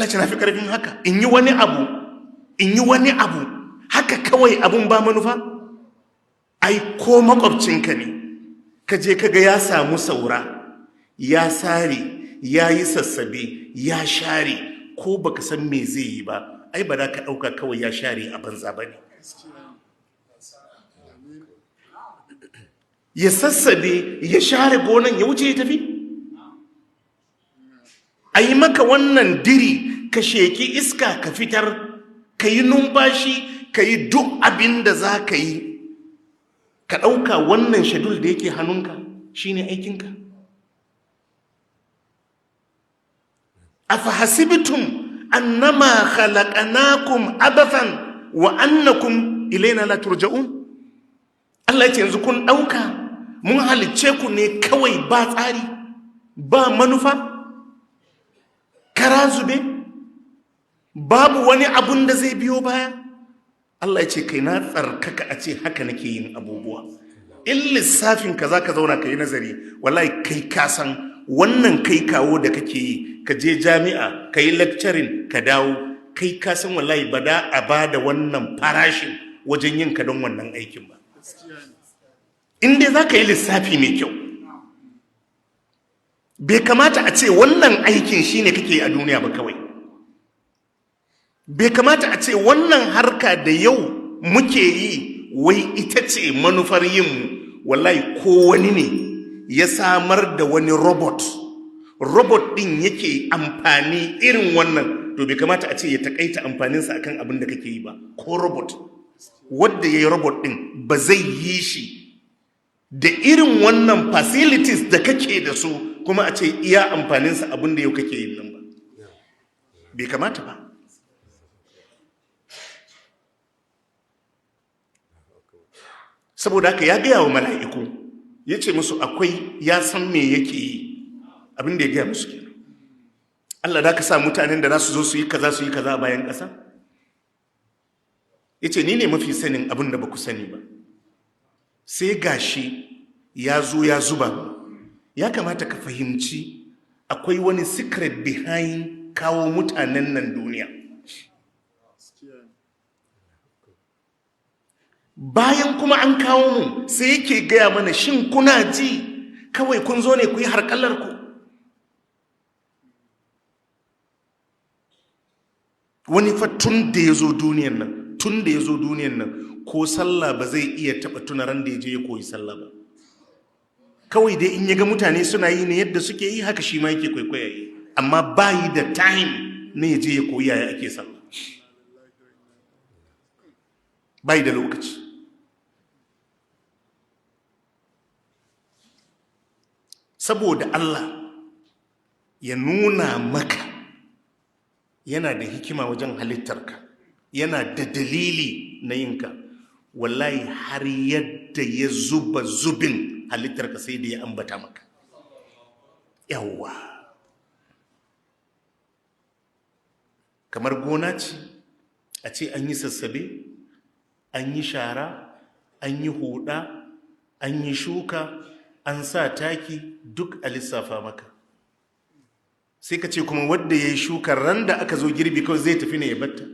Allah ce na fi karfin haka in yi wani abu haka kawai abun ba manufa. Ai ko makwabcinka ne ka je kaga ya samu saura, ya sare, ya yi sassabe, ya share, ko baka san me zai yi ba, ai ba za ka ɗauka kawai ya share a banza ba ne. Ya sassabe, ya share gonan, ya wuce ya tafi. A yi maka wannan diri, ka sheki iska ka fitar, ka yi numfashi, ka yi duk abin da za ka yi, ka ɗauka wannan shedul da yake hannunka shi ne aikinka. Afa hasibtum annama khalaqnakum abathan wa annakum ilaina la turja'un. Allah ya ce yanzu kun ɗauka mun halicce ku ne kawai ba tsari, ba manufa, kara zube, babu wani abun da zai biyo baya. Allah ya ce kai na tsarkaka a ce haka nake yin abubuwa. In lissafin ka za ka zauna ka yi nazari, wallahi kai ka san wannan kai kawo da kake yi, ka je jami'a ka yi lecturing ka dawo, kai ka san wallahi ba da a ba da wannan farashin wajen yin ka don wannan aikin ba. In dai za ka yi lissafi mai kyau, bai kamata a ce wannan aikin shine kake yi a duniya ba kawai. Bai kamata a ce wannan harka da yau muke yi wai ita ce manufar yinmu. Wallahi ko wani ne ya samar da wani robot din yake amfani irin wannan, to bai kamata a ce ya takaita amfaninsa akan abin da kake yi ba. Ko robot wadda ya yi robot din ba zai yi shi da irin wannan facilities da kake da su kuma a ce iya amfaninsa abin da yau kake yin nan ba. Bai kamata ba. Saboda haka ya gaya wa mala'iku, ya ce musu akwai, ya san me yake yi, abin da ya gaya musu kenan. Allah da ka sa mutanen da za su zo su yi kaza a bayan ƙasa? Ya ce ni ne mafi sanin abin da ba ku sani ba. Sai gashi ya zo ya zuba. Ya kamata ka fahimci akwai wani secret behind kawo mutanen nan duniya. Bayan kuma an kawo mu sai yake gaya mana, shin kuna ji kawai kun zo ne ku yi harkallarku? Wani fa tun da ya zo duniyan nan ko sallah ba zai iya taɓa tuna ran da ya je ya koyi sallah ba. Kawai dai in ya ga mutane suna yi ne yadda suke yi, haka shi ma yake kwaikwaya yi, amma bayi da time ne ya je ya koyi yaya ake sallah. Bayi da lokaci. Saboda Allah ya nuna maka yana da hikima wajen halittarka, yana da dalili na yinka, wallahi har yadda ya zuba zubin halittarka sai da ya ambata maka. Yawwa, kamar gona ce a ce an yi sassabe, an yi shara, an yi huda, an yi shuka, an sa taki, duk a lissafa maka. Sai ka ce kuma wadda ya yi shukar ran da aka zo girbi kawai zai tafi ne ya batta.